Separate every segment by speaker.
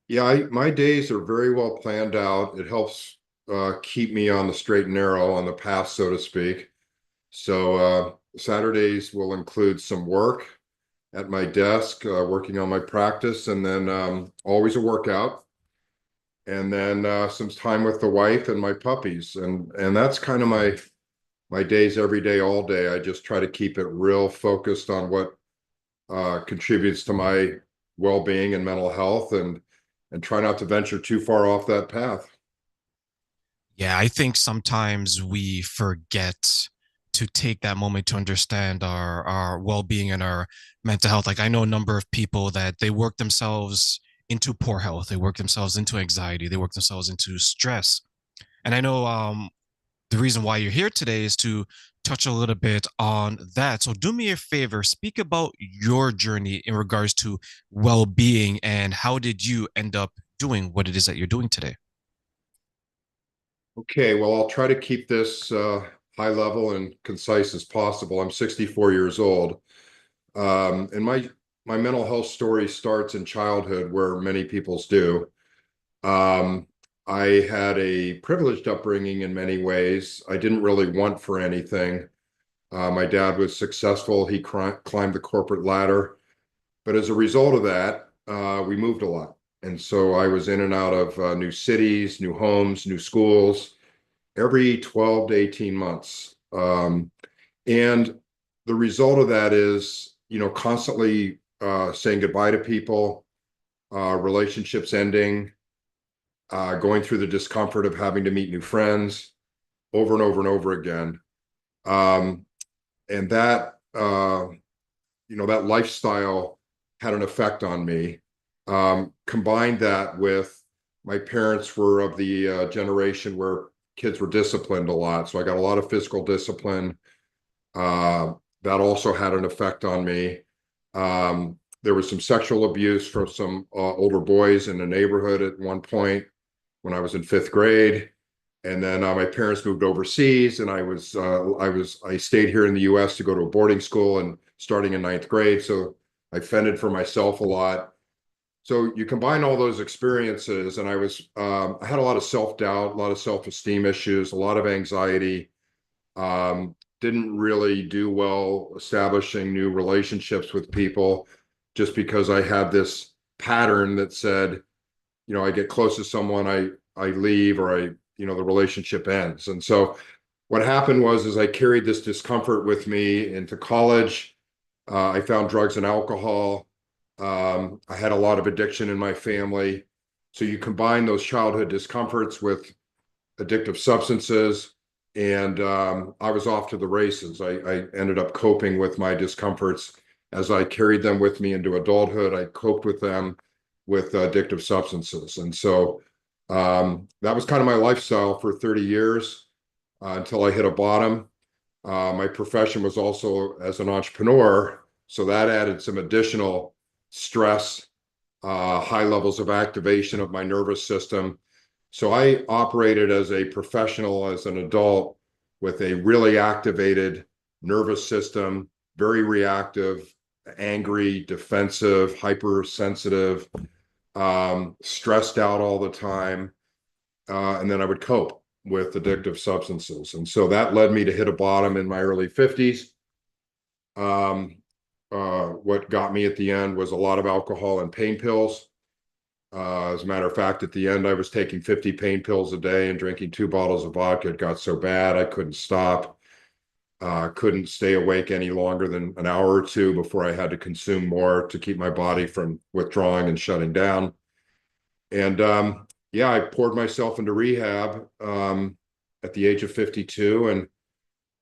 Speaker 1: Yeah, my days are very well planned out. It helps keep me on the straight and narrow, on the path, so to speak. So Saturdays will include some work at my desk, working on my practice, and then always a workout, and then some time with the wife and my puppies, and that's kind of my days every day, all day. I just try to keep it real focused on what contributes to my well-being and mental health, and try not to venture too far off that path.
Speaker 2: Yeah, I think sometimes we forget to take that moment to understand our well-being and our mental health. Like I know a number of people that they work themselves into poor health, they work themselves into anxiety, they work themselves into stress. And I know the reason why you're here today is to touch a little bit on that. So do me a favor, speak about your journey in regards to well-being and how did you end up doing what it is that you're doing today?
Speaker 1: Okay, well, I'll try to keep this high level and concise as possible. I'm 64 years old, and my mental health story starts in childhood, where many people's do. Um, I had a privileged upbringing in many ways. I didn't really want for anything. My dad was successful. He climbed the corporate ladder. But as a result of that, we moved a lot. And so I was in and out of new cities, new homes, new schools every 12 to 18 months. And the result of that is, constantly saying goodbye to people, relationships ending, going through the discomfort of having to meet new friends over and over and over again. Um, and that lifestyle had an effect on me. Combined that with my parents were of the generation where kids were disciplined a lot. So I got a lot of physical discipline. Uh, that also had an effect on me. There was some sexual abuse from some older boys in the neighborhood at one point when I was in fifth grade. And then my parents moved overseas, and I stayed here in the U.S. to go to a boarding school, and starting in ninth grade, so I fended for myself a lot. So you combine all those experiences, and I had a lot of self-doubt, a lot of self-esteem issues, a lot of anxiety. Didn't really do well establishing new relationships with people, just because I had this pattern that said, I get close to someone, I leave, or the relationship ends. And so what happened was, is I carried this discomfort with me into college. I found drugs and alcohol. I had a lot of addiction in my family. So you combine those childhood discomforts with addictive substances, and I was off to the races. I ended up coping with my discomforts as I carried them with me into adulthood. I coped with them with addictive substances. And so that was kind of my lifestyle for 30 years until I hit a bottom. My profession was also as an entrepreneur, so that added some additional stress, high levels of activation of my nervous system. So I operated as a professional, as an adult, with a really activated nervous system, very reactive, angry, defensive, hypersensitive, stressed out all the time. And then I would cope with addictive substances. And so that led me to hit a bottom in my early 50s. Um, what got me at the end was a lot of alcohol and pain pills. As a matter of fact, at the end, I was taking 50 pain pills a day and drinking 2 bottles of vodka. It got so bad, I couldn't stop. Couldn't stay awake any longer than an hour or two before I had to consume more to keep my body from withdrawing and shutting down. And yeah, I poured myself into rehab at the age of 52,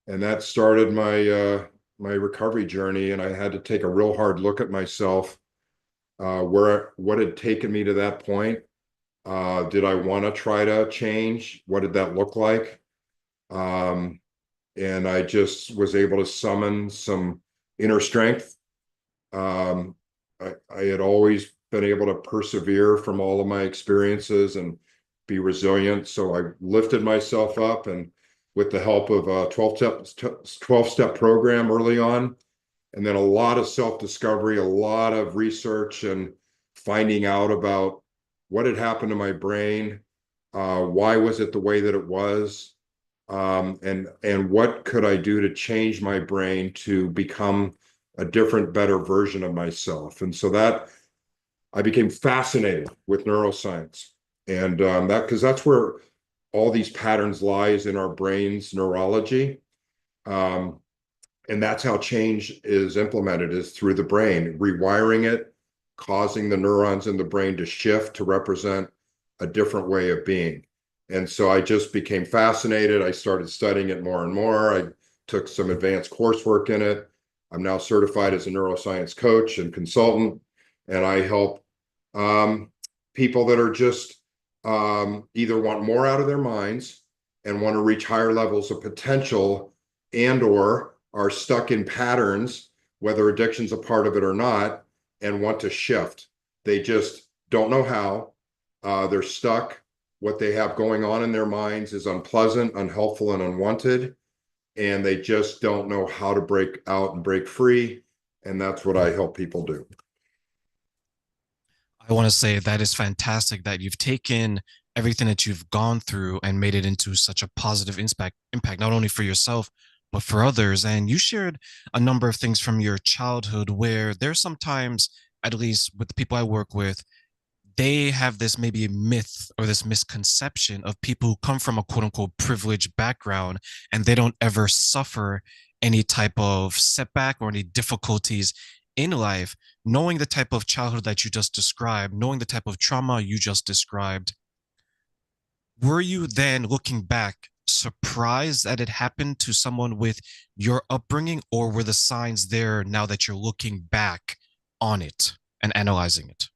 Speaker 1: and that started my recovery journey. And I had to take a real hard look at myself, what had taken me to that point. Did I want to try to change? What did that look like? Um, and I just was able to summon some inner strength. Um, I had always been able to persevere from all of my experiences and be resilient. So I lifted myself up, and with the help of a 12-step program early on, and then a lot of self-discovery, a lot of research and finding out about what had happened to my brain, why was it the way that it was, and what could I do to change my brain to become a different, better version of myself. And so that I became fascinated with neuroscience, and that because that's where all these patterns lies in our brain's neurology. Um, and that's how change is implemented, is through the brain, rewiring it, causing the neurons in the brain to shift to represent a different way of being. And so I just became fascinated. I started studying it more and more. I took some advanced coursework in it. I'm now certified as a neuroscience coach and consultant, and I help um, people that are just either want more out of their minds and want to reach higher levels of potential, and or are stuck in patterns, whether addiction's a part of it or not, and want to shift. They just don't know how. They're stuck. What they have going on in their minds is unpleasant, unhelpful, and unwanted. And they just don't know how to break out and break free. And that's what I help people do.
Speaker 2: I want to say that is fantastic that you've taken everything that you've gone through and made it into such a positive impact not only for yourself but for others. And you shared a number of things from your childhood where there's sometimes, at least with the people I work with, they have this maybe myth or this misconception of people who come from a quote unquote privileged background and they don't ever suffer any type of setback or any difficulties in life. Knowing the type of childhood that you just described, knowing the type of trauma you just described, were you then looking back surprised that it happened to someone with your upbringing, or were the signs there now that you're looking back on it and analyzing it?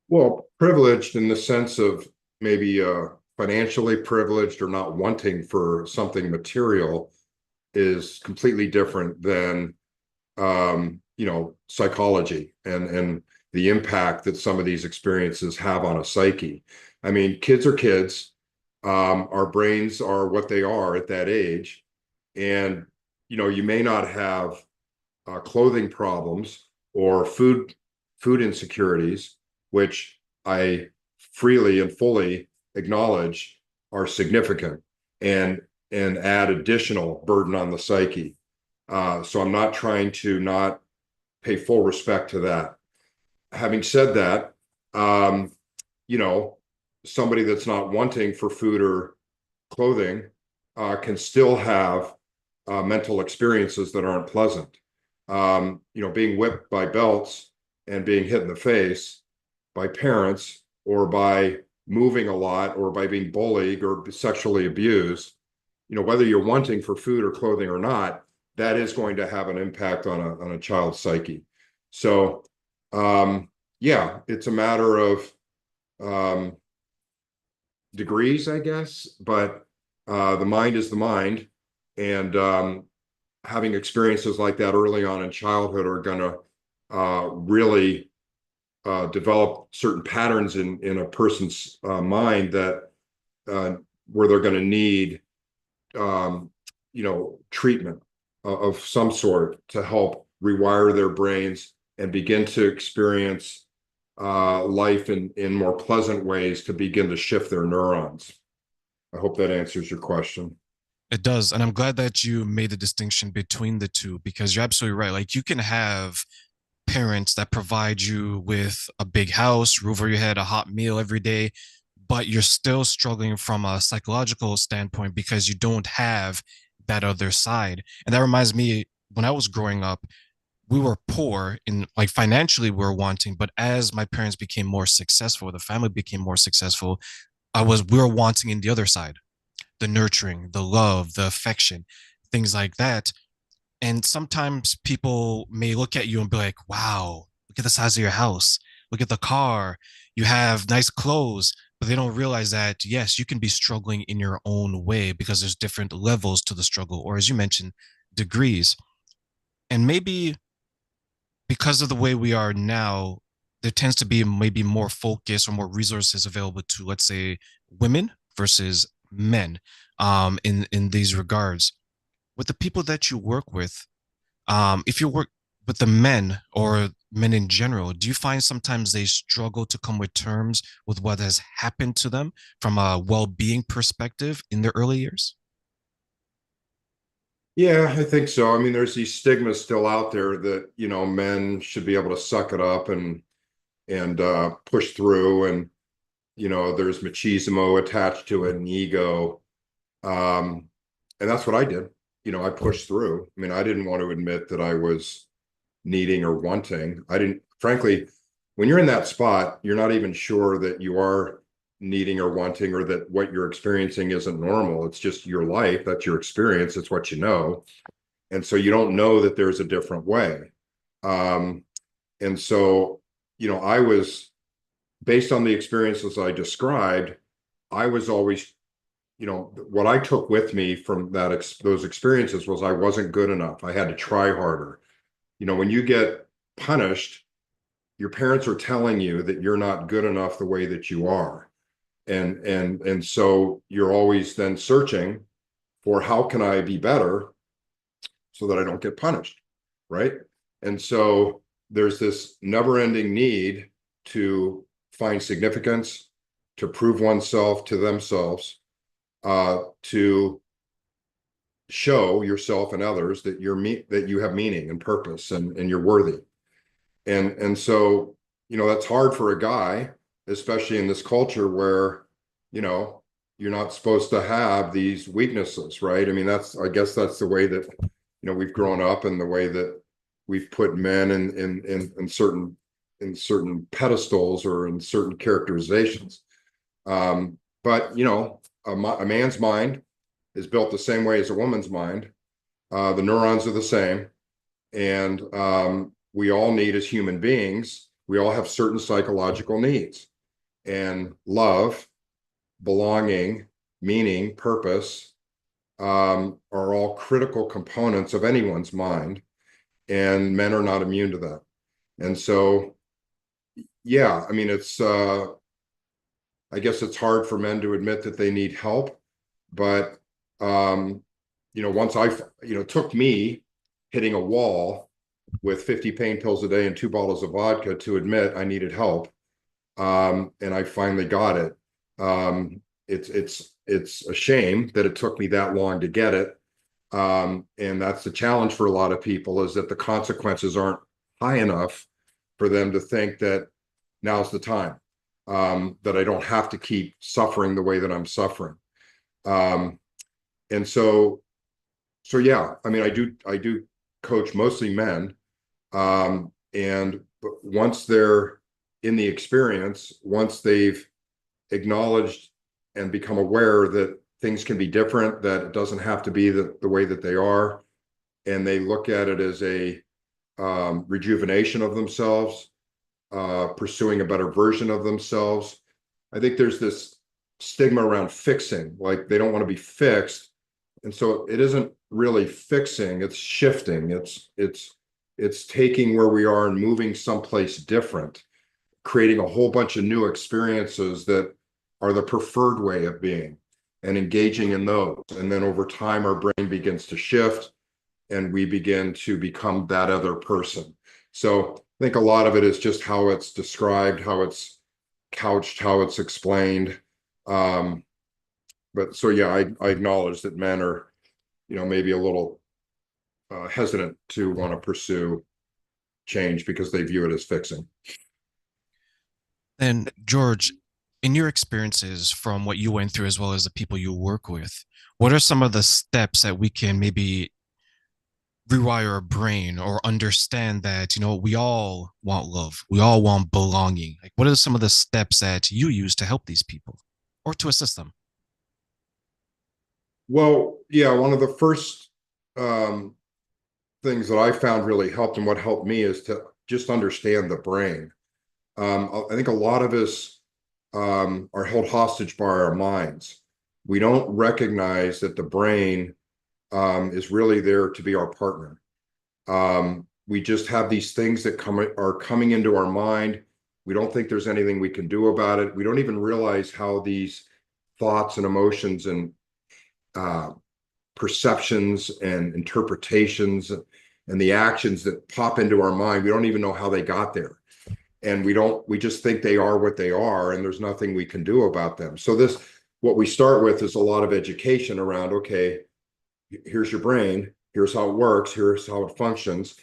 Speaker 1: Well, privileged in the sense of maybe financially privileged or not wanting for something material is completely different than psychology and the impact that some of these experiences have on a psyche. I mean, kids are kids. Our brains are what they are at that age. And, you may not have clothing problems or food insecurities, which I freely and fully acknowledge are significant and add additional burden on the psyche. So I'm not trying to not pay full respect to that. Having said that, um, you know, somebody that's not wanting for food or clothing can still have mental experiences that aren't pleasant. Being whipped by belts and being hit in the face by parents, or by moving a lot, or by being bullied or sexually abused, whether you're wanting for food or clothing or not, that is going to have an impact on a child's psyche. So, yeah, it's a matter of um, degrees, I guess, but the mind is the mind. And having experiences like that early on in childhood are going to really develop certain patterns in a person's mind that where they're going to need treatment of some sort to help rewire their brains and begin to experience life in more pleasant ways, to begin to shift their neurons. I hope that answers your question.
Speaker 2: It does. And I'm glad that you made the distinction between the two, because you're absolutely right. Like, you can have parents that provide you with a big house, roof over your head, a hot meal every day, but you're still struggling from a psychological standpoint because you don't have that other side. And that reminds me, when I was growing up, we were poor in, like, financially we were wanting, but as my parents became more successful, the family became more successful, we were wanting in the other side, the nurturing, the love, the affection, things like that. And sometimes people may look at you and be like, wow, look at the size of your house. Look at the car. You have nice clothes. But they don't realize that, yes, you can be struggling in your own way because there's different levels to the struggle, or as you mentioned, degrees. And maybe because of the way we are now, there tends to be maybe more focus or more resources available to, let's say, women versus men in these regards. With the people that you work with, if you work with the men, or men in general, do you find sometimes they struggle to come with terms with what has happened to them from a well-being perspective in their early years?
Speaker 1: Yeah, I think so. I mean, there's these stigmas still out there that, men should be able to suck it up and push through. And, there's machismo attached to it and ego. Um, and that's what I did. I pushed through. I mean, I didn't want to admit that I was needing or wanting. I didn't, frankly, when you're in that spot, you're not even sure that you are needing or wanting, or that what you're experiencing isn't normal. It's just your life. That's your experience. It's what you know. And so you don't know that there's a different way. Um, and so, I was, based on the experiences I described, I was always, what I took with me from those experiences was I wasn't good enough. I had to try harder. When you get punished, your parents are telling you that you're not good enough the way that you are. And so you're always then searching for, how can I be better so that I don't get punished, right? And so there's this never-ending need to find significance, to prove oneself to themselves, to show yourself and others that that you have meaning and purpose, and you're worthy. And so, that's hard for a guy, especially in this culture where, you're not supposed to have these weaknesses, right? I mean, I guess that's the way that, we've grown up, and the way that we've put men in certain pedestals or in certain characterizations. But a man's mind is built the same way as a woman's mind. The neurons are the same. And we all need, as human beings, we all have certain psychological needs. And love, belonging, meaning, purpose are all critical components of anyone's mind. And men are not immune to that. And so, yeah, I mean, I guess it's hard for men to admit that they need help. But, once it took me hitting a wall with 50 pain pills a day and 2 bottles of vodka to admit I needed help. And I finally got it. It's a shame that it took me that long to get it. And that's the challenge for a lot of people, is that the consequences aren't high enough for them to think that now's the time, that I don't have to keep suffering the way that I'm suffering. And so yeah, I mean, I do coach mostly men. And once they're in the experience, once they've acknowledged and become aware that things can be different, that it doesn't have to be the way that they are, and they look at it as a rejuvenation of themselves, pursuing a better version of themselves. I think there's this stigma around fixing, like they don't want to be fixed. And so it isn't really fixing, it's shifting. It's taking where we are and moving someplace different, creating a whole bunch of new experiences that are the preferred way of being, and engaging in those. And then over time, our brain begins to shift and we begin to become that other person. So I think a lot of it is just how it's described, how it's couched, how it's explained. But so, yeah, I acknowledge that men are, maybe a little hesitant to want to pursue change because they view it as fixing.
Speaker 2: And George, in your experiences from what you went through as well as the people you work with, what are some of the steps that we can maybe rewire our brain or understand that, we all want love, we all want belonging? Like, what are some of the steps that you use to help these people or to assist them?
Speaker 1: Well, yeah, one of the first things that I found really helped, and what helped me, is to just understand the brain. I think a lot of us are held hostage by our minds. We don't recognize that the brain is really there to be our partner. We just have these things that are coming into our mind. We don't think there's anything we can do about it. We don't even realize how these thoughts and emotions and perceptions and interpretations and the actions that pop into our mind, we don't even know how they got there. And we just think they are what they are, and there's nothing we can do about them. So what we start with is a lot of education around, okay, here's your brain, here's how it works, here's how it functions,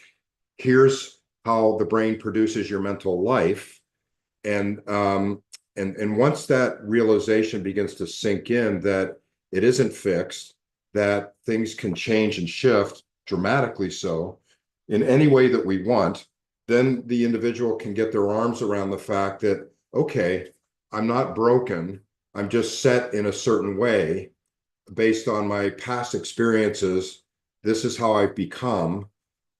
Speaker 1: here's how the brain produces your mental life. And once that realization begins to sink in that it isn't fixed, that things can change and shift dramatically so in any way that we want, then the individual can get their arms around the fact that, okay, I'm not broken, I'm just set in a certain way based on my past experiences. This is how I've become.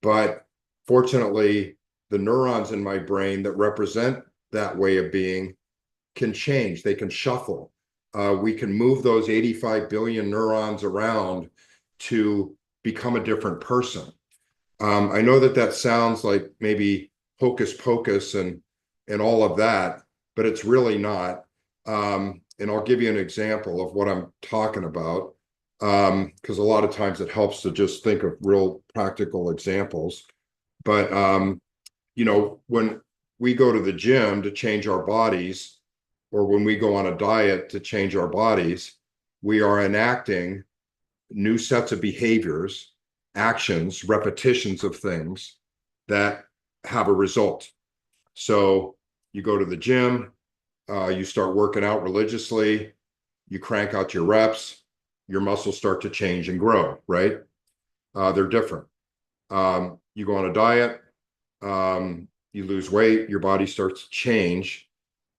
Speaker 1: But fortunately, the neurons in my brain that represent that way of being can change, they can shuffle. We can move those 85 billion neurons around to become a different person. I know that sounds like maybe hocus pocus and all of that, but it's really not. And I'll give you an example of what I'm talking about, because a lot of times it helps to just think of real practical examples. But when we go to the gym to change our bodies, or when we go on a diet to change our bodies, we are enacting new sets of behaviors, actions, repetitions of things that have a result. So you go to the gym, you start working out religiously, you crank out your reps, your muscles start to change and grow, right? They're different. You go on a diet, you lose weight, your body starts to change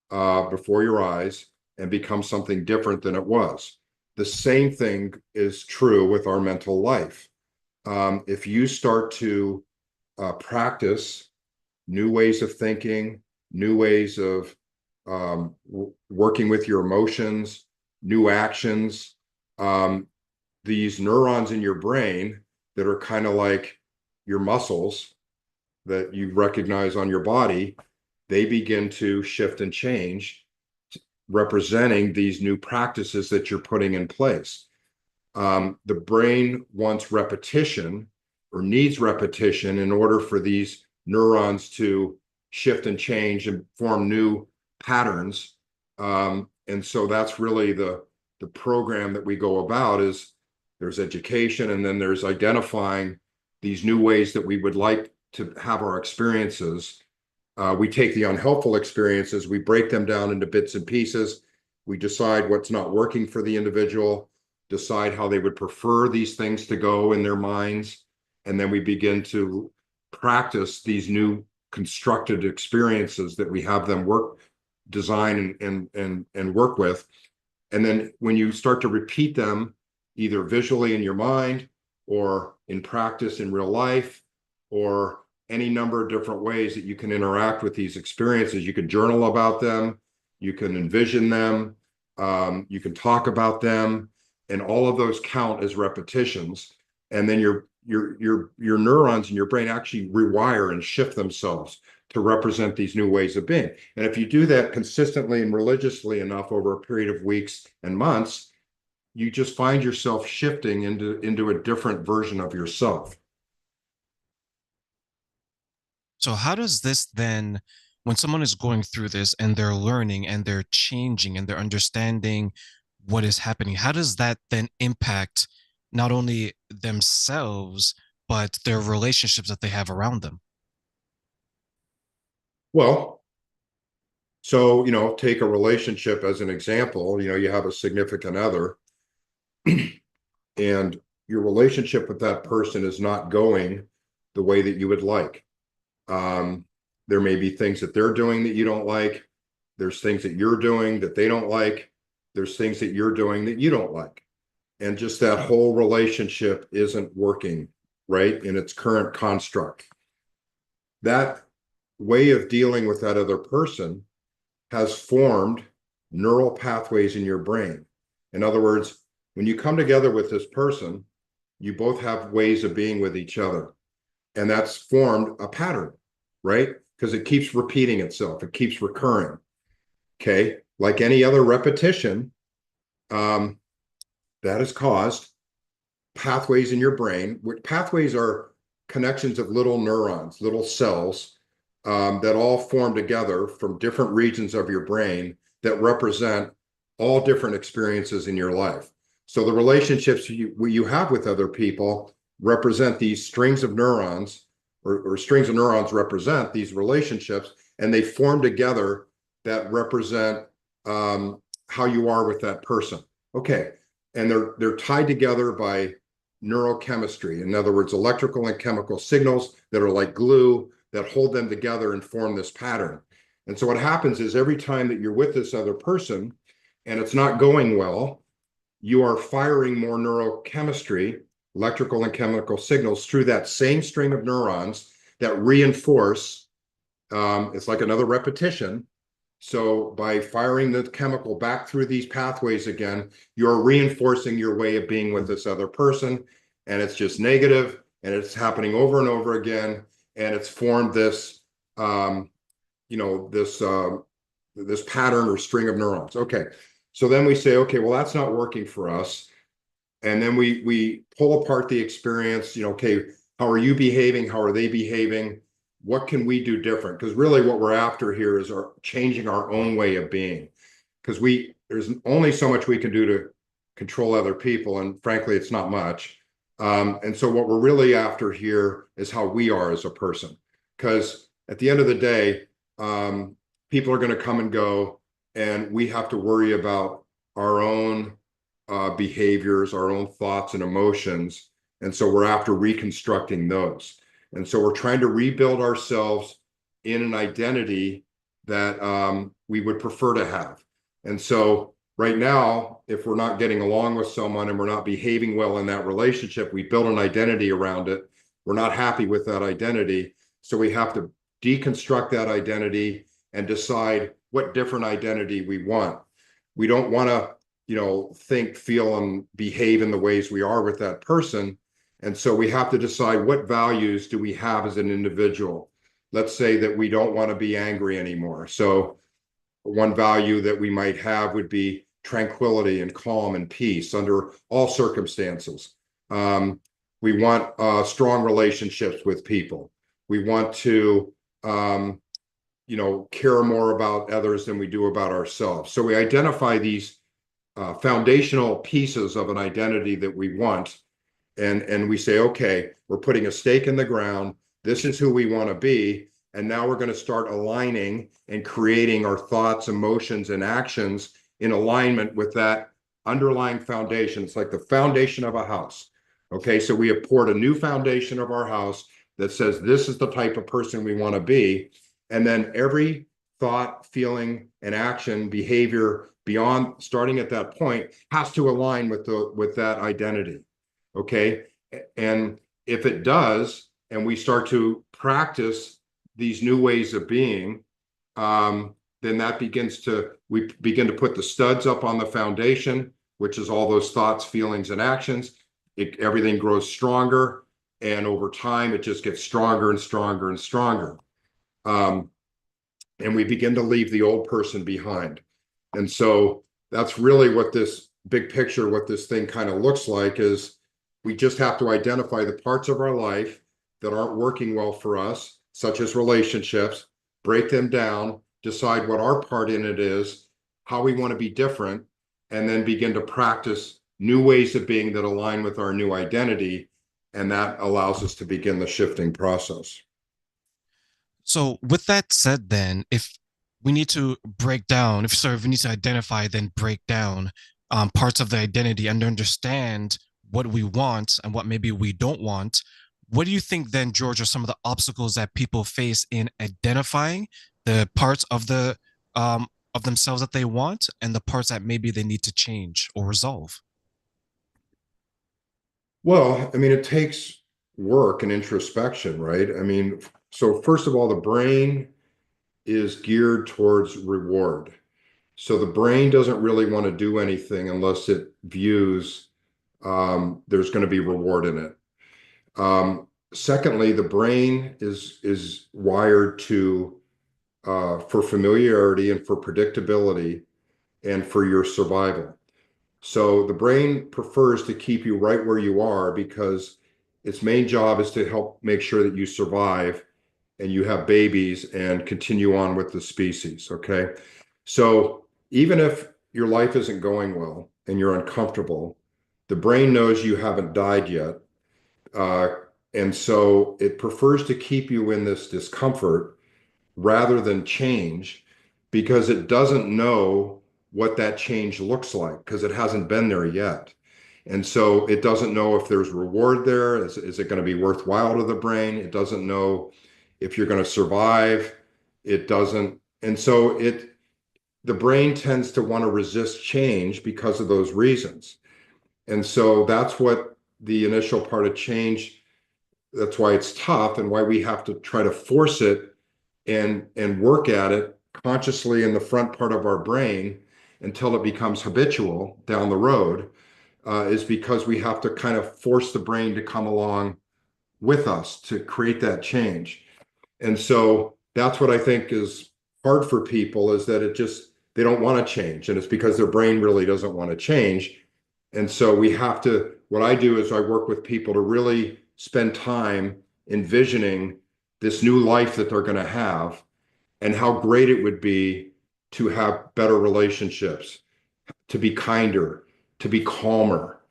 Speaker 1: before your eyes and become something different than it was. The same thing is true with our mental life. If you start to practice new ways of thinking, new ways of working with your emotions, new actions, these neurons in your brain that are kind of like your muscles that you recognize on your body, they begin to shift and change, representing these new practices that you're putting in place. The brain wants repetition or needs repetition in order for these neurons to shift and change and form new patterns. And so that's really the program that we go about. Is there's education, and then there's identifying these new ways that we would like to have our experiences. We take the unhelpful experiences, we break them down into bits and pieces. We decide what's not working for the individual, decide how they would prefer these things to go in their minds, and then we begin to practice these new constructed experiences that we have them design and work with. And then when you start to repeat them, either visually in your mind or in practice in real life, or any number of different ways that you can interact with these experiences, you can journal about them, you can envision them, you can talk about them, and all of those count as repetitions. And then your neurons in your brain actually rewire and shift themselves to represent these new ways of being. And if you do that consistently and religiously enough over a period of weeks and months, you just find yourself shifting into a different version of yourself.
Speaker 2: So how does this then, when someone is going through this and they're learning and they're changing and they're understanding what is happening, how does that then impact not only themselves, but their relationships that they have around them?
Speaker 1: Well, so, take a relationship as an example. You have a significant other, and your relationship with that person is not going the way that you would like. There may be things that they're doing that you don't like. There's things that you're doing that they don't like. There's things that you're doing that you don't like. And just that whole relationship isn't working right in its current construct. That way of dealing with that other person has formed neural pathways in your brain. In other words, when you come together with this person, you both have ways of being with each other. And that's formed a pattern, right? Because it keeps repeating itself, it keeps recurring. Okay. Like any other repetition, that has caused pathways in your brain. Pathways are connections of little neurons, little cells that all form together from different regions of your brain that represent all different experiences in your life. So the relationships you have with other people represent these strings of neurons, or strings of neurons represent these relationships, and they form together that represent how you are with that person. Okay, and they're tied together by neurochemistry. In other words, electrical and chemical signals that are like glue that hold them together and form this pattern. And so what happens is every time that you're with this other person and it's not going well, you are firing more neurochemistry, electrical and chemical signals through that same string of neurons that reinforce. It's like another repetition. So by firing the chemical back through these pathways again, you're reinforcing your way of being with this other person, and it's just negative, and it's happening over and over again, and it's formed this, this pattern or string of neurons. Okay, so then we say, okay, well, that's not working for us, and then we pull apart the experience. Okay, how are you behaving? How are they behaving? What can we do different? Because really what we're after here is changing our own way of being. Because there's only so much we can do to control other people, and frankly, it's not much. And so what we're really after here is how we are as a person. Because at the end of the day, people are going to come and go, and we have to worry about our own behaviors, our own thoughts and emotions. And so we're after reconstructing those. And so we're trying to rebuild ourselves in an identity that we would prefer to have. And so right now, if we're not getting along with someone and we're not behaving well in that relationship, we build an identity around it. We're not happy with that identity. So we have to deconstruct that identity and decide what different identity we want. We don't want to, think, feel, and behave in the ways we are with that person. And so we have to decide what values do we have as an individual. Let's say that we don't want to be angry anymore. So one value that we might have would be tranquility and calm and peace under all circumstances. We want strong relationships with people. We want to, care more about others than we do about ourselves. So we identify these foundational pieces of an identity that we want. And we say, okay, we're putting a stake in the ground. This is who we want to be. And now we're going to start aligning and creating our thoughts, emotions, and actions in alignment with that underlying foundation. It's like the foundation of a house. Okay, so we have poured a new foundation of our house that says this is the type of person we want to be. And then every thought, feeling, and action, behavior beyond starting at that point has to align with that identity. Okay. And if it does, and we start to practice these new ways of being, then we begin to put the studs up on the foundation, which is all those thoughts, feelings, and actions. Everything grows stronger. And over time, it just gets stronger and stronger and stronger. And we begin to leave the old person behind. And so that's really what this big picture, what this thing kind of looks like, is we just have to identify the parts of our life that aren't working well for us, such as relationships, break them down, decide what our part in it is, how we want to be different, and then begin to practice new ways of being that align with our new identity. And that allows us to begin the shifting process.
Speaker 2: So with that said, then, if we need to break down, if we need to identify, then break down parts of the identity and understand what we want and what maybe we don't want, what do you think then, George, are some of the obstacles that people face in identifying the parts of themselves that they want and the parts that maybe they need to change or resolve?
Speaker 1: Well, I mean, it takes work and introspection, right? I mean, so first of all, the brain is geared towards reward. So the brain doesn't really want to do anything unless it views there's going to be reward in it. Secondly, the brain is wired to for familiarity and for predictability and for your survival. So the brain prefers to keep you right where you are because its main job is to help make sure that you survive and you have babies and continue on with the species. Okay. So even if your life isn't going well and you're uncomfortable, the brain knows you haven't died yet. Uh, and so it prefers to keep you in this discomfort rather than change because it doesn't know what that change looks like because it hasn't been there yet. And so it doesn't know if there's reward there. Is it going to be worthwhile to the brain? It doesn't know if you're going to survive. It doesn't. And so the brain tends to want to resist change because of those reasons. And so that's what the initial part of change, that's why it's tough and why we have to try to force it and work at it consciously in the front part of our brain until it becomes habitual down the road, is because we have to kind of force the brain to come along with us to create that change. And so that's what I think is hard for people, is that they don't want to change. And it's because their brain really doesn't want to change. And so what I do is I work with people to really spend time envisioning this new life that they're going to have and how great it would be to have better relationships, to be kinder, to be calmer,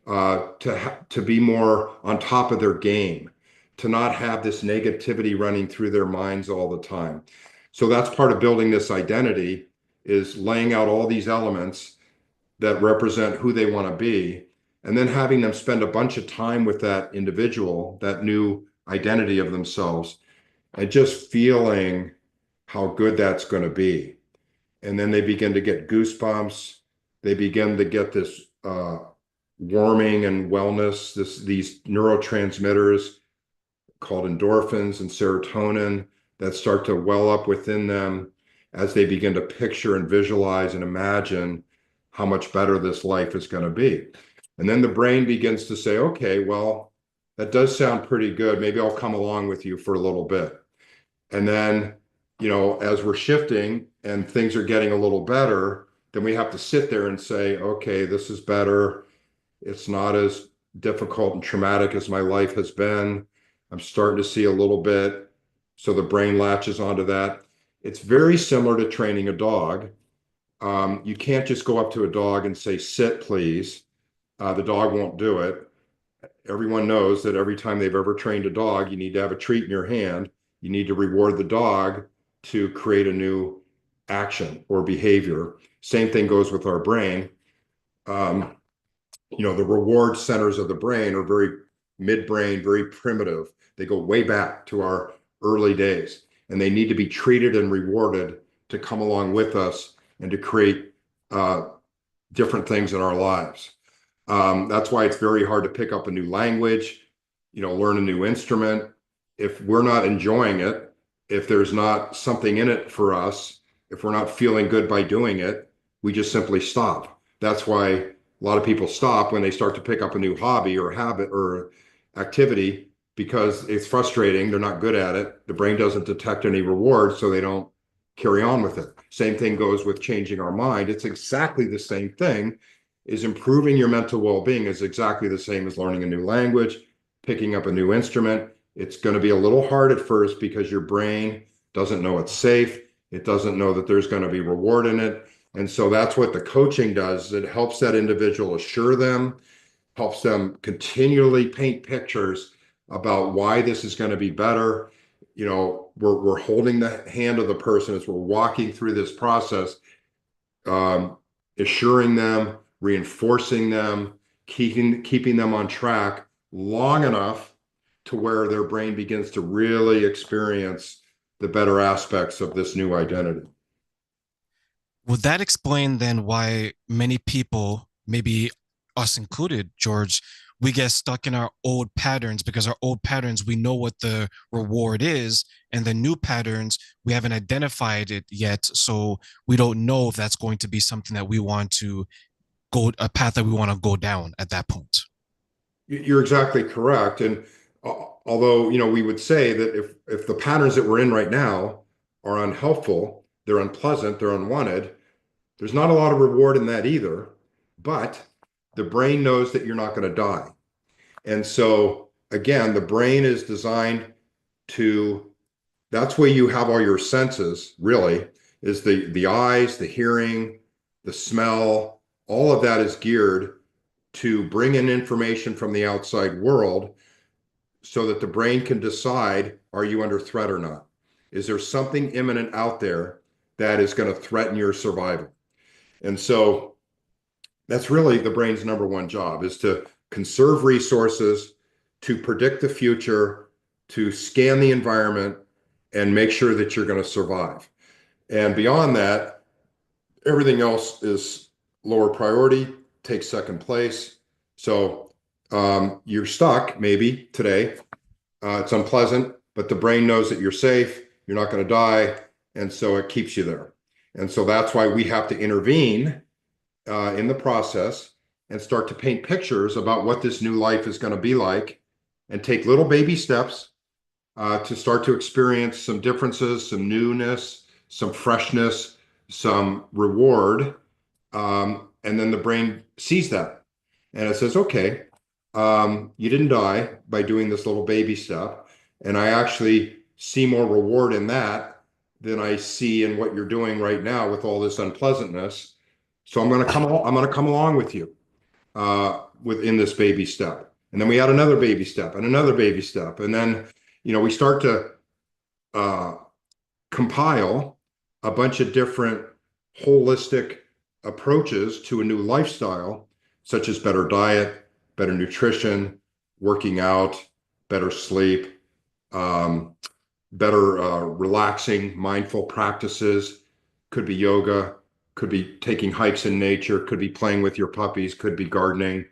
Speaker 1: to be more on top of their game, to not have this negativity running through their minds all the time. So that's part of building this identity, is laying out all these elements that represent who they want to be, and then having them spend a bunch of time with that individual, that new identity of themselves, and just feeling how good that's going to be. And then they begin to get goosebumps. They begin to get this warming and wellness, these neurotransmitters called endorphins and serotonin that start to well up within them as they begin to picture and visualize and imagine how much better this life is going to be. And then the brain begins to say, okay, well, that does sound pretty good. Maybe I'll come along with you for a little bit. And then, as we're shifting and things are getting a little better, then we have to sit there and say, okay, this is better. It's not as difficult and traumatic as my life has been. I'm starting to see a little bit. So the brain latches onto that. It's very similar to training a dog. You can't just go up to a dog and say, sit, please. The dog won't do it. Everyone knows that every time they've ever trained a dog, you need to have a treat in your hand. You need to reward the dog to create a new action or behavior. Same thing goes with our brain. The reward centers of the brain are very midbrain, very primitive. They go way back to our early days, and they need to be treated and rewarded to come along with us and to create different things in our lives. That's why it's very hard to pick up a new language, learn a new instrument. If we're not enjoying it, if there's not something in it for us, if we're not feeling good by doing it, we just simply stop. That's why a lot of people stop when they start to pick up a new hobby or habit or activity, because it's frustrating. They're not good at it. The brain doesn't detect any reward, so they don't carry on with it. Same thing goes with changing our mind. It's exactly the same thing. Is improving your mental well-being is exactly the same as learning a new language, picking up a new instrument. It's going to be a little hard at first because your brain doesn't know it's safe. It doesn't know that there's going to be reward in it. And so that's what the coaching does. It helps that individual assure them, helps them continually paint pictures about why this is going to be better. We're holding the hand of the person as we're walking through this process, assuring them, reinforcing them, keeping them on track long enough to where their brain begins to really experience the better aspects of this new identity.
Speaker 2: Would that explain then why many people, maybe us included, George, we get stuck in our old patterns because our old patterns, we know what the reward is, and the new patterns, we haven't identified it yet. So we don't know if that's going to be something that we want to go, a path that we want to go down at that point.
Speaker 1: You're exactly correct. And although, we would say that if the patterns that we're in right now are unhelpful, they're unpleasant, they're unwanted, there's not a lot of reward in that either. But the brain knows that you're not going to die. And so again, the brain is designed to, that's where you have all your senses, really, is the eyes, the hearing, the smell, all of that is geared to bring in information from the outside world so that the brain can decide, are you under threat or not? Is there something imminent out there that is going to threaten your survival? And so that's really the brain's number one job, is to conserve resources, to predict the future, to scan the environment, and make sure that you're going to survive. And beyond that, everything else is lower priority, takes second place. So you're stuck maybe today. It's unpleasant, but the brain knows that you're safe, you're not going to die, and so it keeps you there. And so that's why we have to intervene in the process and start to paint pictures about what this new life is going to be like, and take little baby steps to start to experience some differences, some newness, some freshness, some reward. And then the brain sees that and it says, okay, you didn't die by doing this little baby step. And I actually see more reward in that than I see in what you're doing right now with all this unpleasantness. So I'm going to come along with you within this baby step. And then we add another baby step and another baby step. And then, we start to uh, compile a bunch of different holistic approaches to a new lifestyle, such as better diet, better nutrition, working out, better sleep, better relaxing, mindful practices. Could be yoga, could be taking hikes in nature, could be playing with your puppies, could be gardening,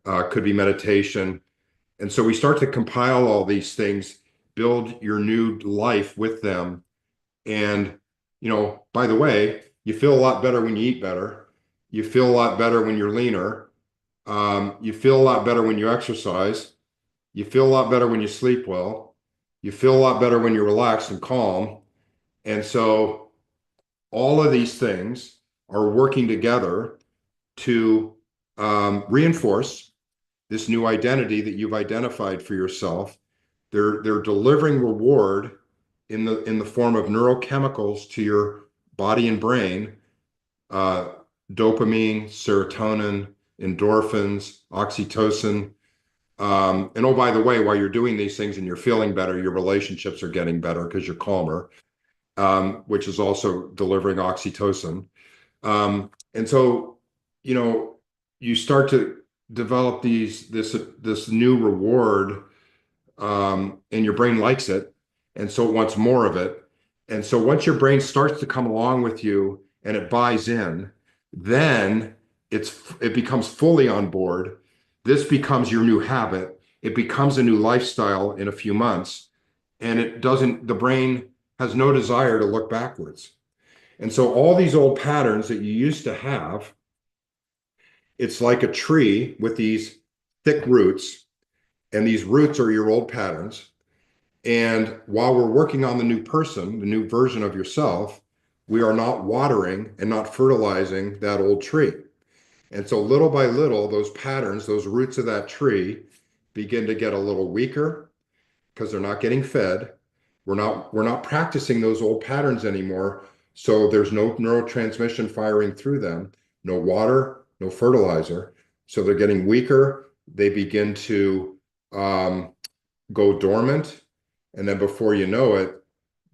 Speaker 1: could be meditation. And so we start to compile all these things, build your new life with them. And, by the way, you feel a lot better when you eat better. You feel a lot better when you're leaner. You feel a lot better when you exercise. You feel a lot better when you sleep well. You feel a lot better when you're relaxed and calm. And so all of these things are working together to reinforce this new identity that you've identified for yourself. They're delivering reward in the form of neurochemicals to your body and brain, uh, dopamine, serotonin, endorphins, oxytocin. And oh, by the way, while you're doing these things and you're feeling better, your relationships are getting better because you're calmer, which is also delivering oxytocin. And so, you know, you start to develop this new reward, and your brain likes it, and so it wants more of it. And so once your brain starts to come along with you and it buys in, then it becomes fully on board. This becomes your new habit. It becomes a new lifestyle in a few months, and the brain has no desire to look backwards. And so all these old patterns that you used to have, it's like a tree with these thick roots, and these roots are your old patterns. And while we're working on the new person, the new version of yourself, we are not watering and not fertilizing that old tree. And so little by little, those patterns, those roots of that tree begin to get a little weaker because they're not getting fed. We're not practicing those old patterns anymore. So there's no neurotransmission firing through them, no water, no fertilizer. So they're getting weaker. They begin to go dormant. And then before you know it,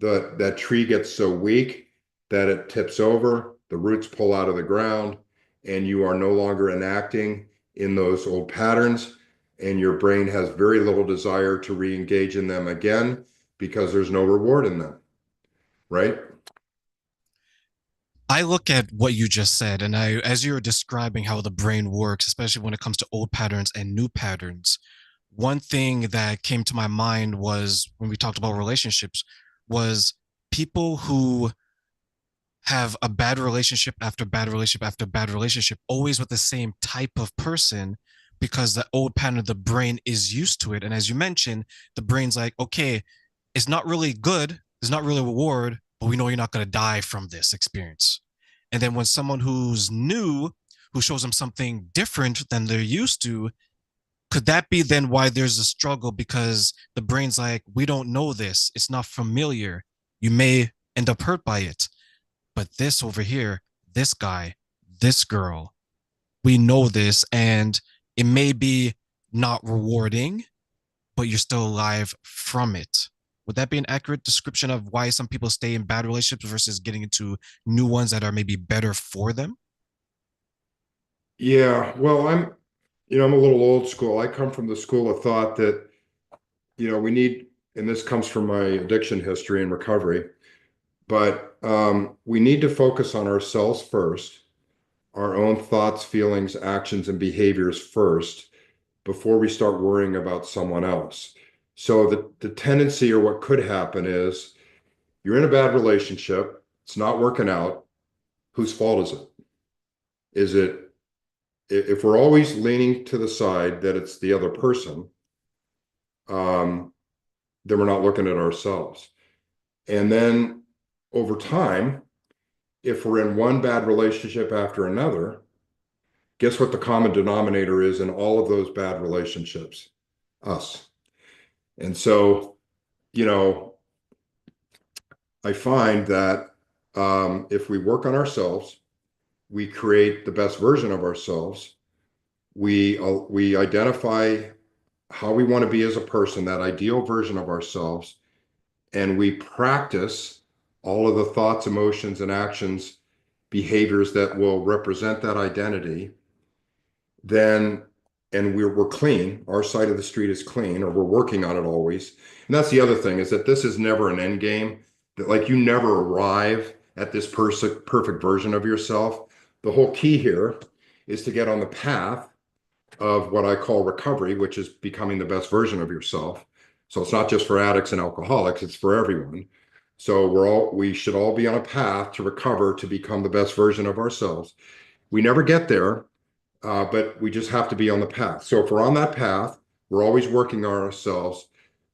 Speaker 1: that tree gets so weak that it tips over, the roots pull out of the ground, and you are no longer enacting in those old patterns. And your brain has very little desire to re-engage in them again because there's no reward in them, right?
Speaker 2: I look at what you just said, and as you're describing how the brain works, especially when it comes to old patterns and new patterns, one thing that came to my mind was when we talked about relationships, was people who have a bad relationship after bad relationship after bad relationship, always with the same type of person, because the old pattern of the brain is used to it. And as you mentioned, the brain's like, okay, it's not really good, it's not really a reward, but we know you're not going to die from this experience. And then when someone who's new, who shows them something different than they're used to, Could that be then why there's a struggle? Because the brain's like, we don't know this, it's not familiar. You may end up hurt by it. But this over here, this guy, this girl, we know this, and it may be not rewarding, but you're still alive from it. Would that be an accurate description of why some people stay in bad relationships versus getting into new ones that are maybe better for them?
Speaker 1: Yeah, well, I'm a little old school. I come from the school of thought that, we need, and this comes from my addiction history and recovery, but we need to focus on ourselves first, our own thoughts, feelings, actions, and behaviors first before we start worrying about someone else. So the tendency, or what could happen, is you're in a bad relationship, it's not working out. Whose fault is it? Is it, if we're always leaning to the side that it's the other person, um, then we're not looking at ourselves. And then over time, if we're in one bad relationship after another, guess what the common denominator is in all of those bad relationships? Us. And so, you know, I find that if we work on ourselves, we create the best version of ourselves. We identify how we want to be as a person, that ideal version of ourselves, and we practice all of the thoughts, emotions, and actions, behaviors that will represent that identity. Then, and we're clean, our side of the street is clean, or we're working on it always. And that's the other thing, is that this is never an end game, that like you never arrive at this perfect version of yourself. The whole key here is to get on the path of what I call recovery, which is becoming the best version of yourself. So it's not just for addicts and alcoholics, it's for everyone. So we should all be on a path to recover, to become the best version of ourselves. We never get there, but we just have to be on the path. So if we're on that path, we're always working on ourselves.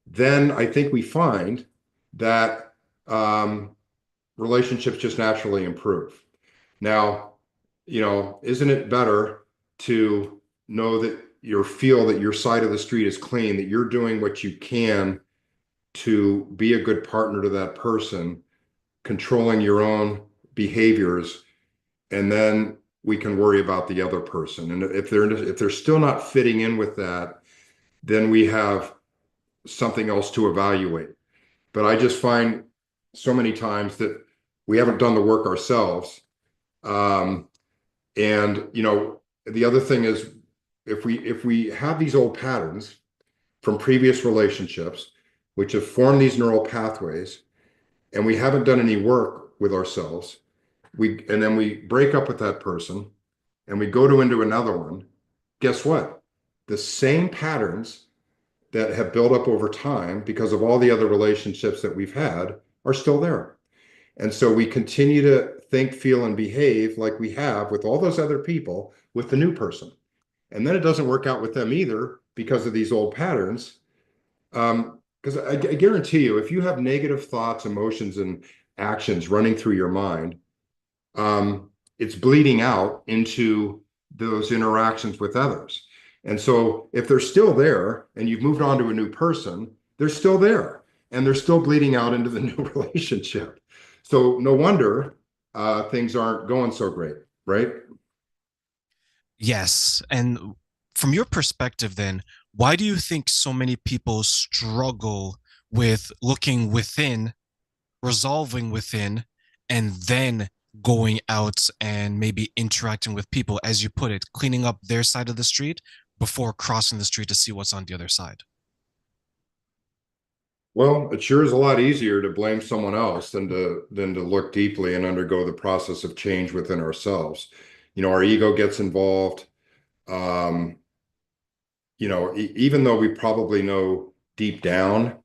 Speaker 1: Then I think we find that relationships just naturally improve. Now, isn't it better to know that you feel that your side of the street is clean, that you're doing what you can to be a good partner to that person, controlling your own behaviors, and then we can worry about the other person. And if they're still not fitting in with that, then we have something else to evaluate. But I just find so many times that we haven't done the work ourselves. And the other thing is, if we have these old patterns from previous relationships, which have formed these neural pathways, and we haven't done any work with ourselves, and then we break up with that person and we go into another one, guess what? The same patterns that have built up over time because of all the other relationships that we've had are still there. And so we continue to think, feel, and behave like we have with all those other people with the new person. And then it doesn't work out with them either because of these old patterns. Because I guarantee you, if you have negative thoughts, emotions, and actions running through your mind, it's bleeding out into those interactions with others. And so if they're still there and you've moved on to a new person, they're still there and they're still bleeding out into the new relationship. So no wonder things aren't going so great, right?
Speaker 2: Yes. And from your perspective, then, why do you think so many people struggle with looking within, resolving within, and then going out and maybe interacting with people, as you put it, cleaning up their side of the street before crossing the street to see what's on the other side?
Speaker 1: Well, it sure is a lot easier to blame someone else than to look deeply and undergo the process of change within ourselves. Our ego gets involved. Um, even though we probably know deep down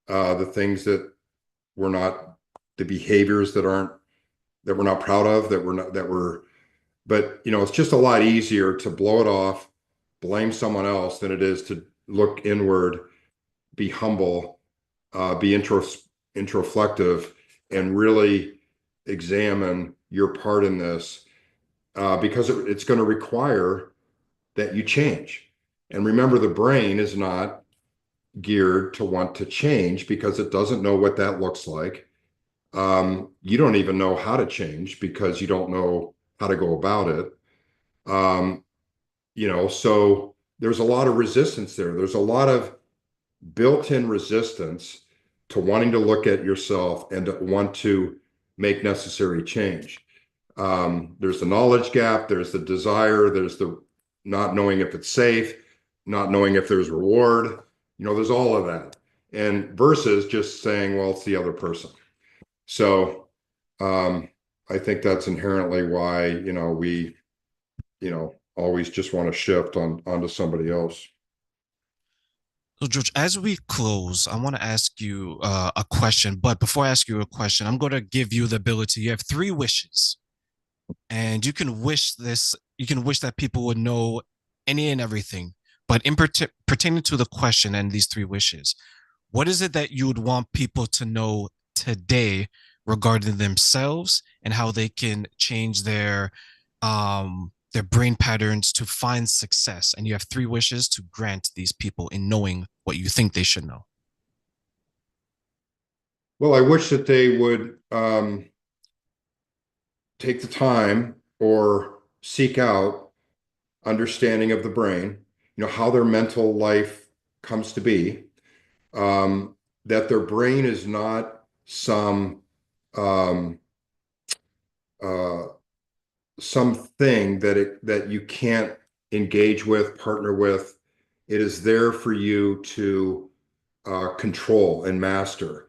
Speaker 1: the things that we're not, the behaviors that we're not proud of, but it's just a lot easier to blow it off, blame someone else than it is to look inward, be humble, be introspective, and really examine your part in this, because it's going to require that you change. And remember, the brain is not geared to want to change because it doesn't know what that looks like. You don't even know how to change because you don't know how to go about it. Um, so there's a lot of resistance there. There's a lot of built-in resistance to wanting to look at yourself and to want to make necessary change. There's the knowledge gap, there's the desire, there's the not knowing if it's safe, not knowing if there's reward, there's all of that. And versus just saying, well, it's the other person. So I think that's inherently why, we, always just want to shift onto somebody else.
Speaker 2: So, George, as we close, I want to ask you a question. But before I ask you a question, I'm going to give you the ability. You have three wishes, and you can wish this. You can wish that people would know any and everything. But pertaining to the question and these three wishes, what is it that you would want people to know today regarding themselves and how they can change their brain patterns to find success? And you have three wishes to grant these people in knowing what you think they should know.
Speaker 1: Well, I wish that they would take the time or seek out understanding of the brain, how their mental life comes to be, that their brain is not some um, uh, something that you can't engage with, partner with. It is there for you to control and master.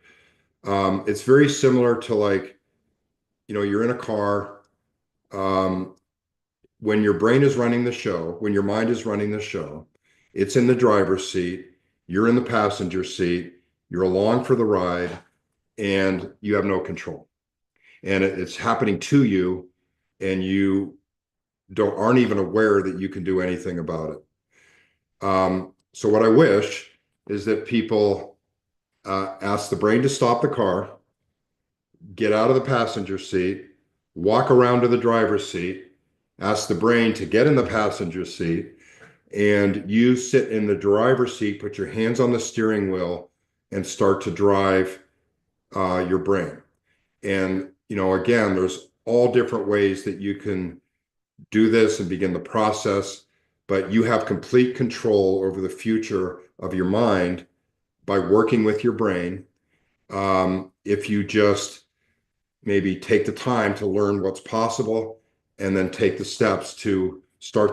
Speaker 1: It's very similar to like, you're in a car. Um, when your brain is running the show, when your mind is running the show, it's in the driver's seat, you're in the passenger seat, you're along for the ride, and you have no control. And it's happening to you, and you aren't even aware that you can do anything about it. So what I wish is that people ask the brain to stop the car, get out of the passenger seat, walk around to the driver's seat, ask the brain to get in the passenger seat, and you sit in the driver's seat, put your hands on the steering wheel, and start to drive your brain. And, again, there's all different ways that you can do this and begin the process, but you have complete control over the future of your mind by working with your brain. If you just maybe take the time to learn what's possible and then take the steps to start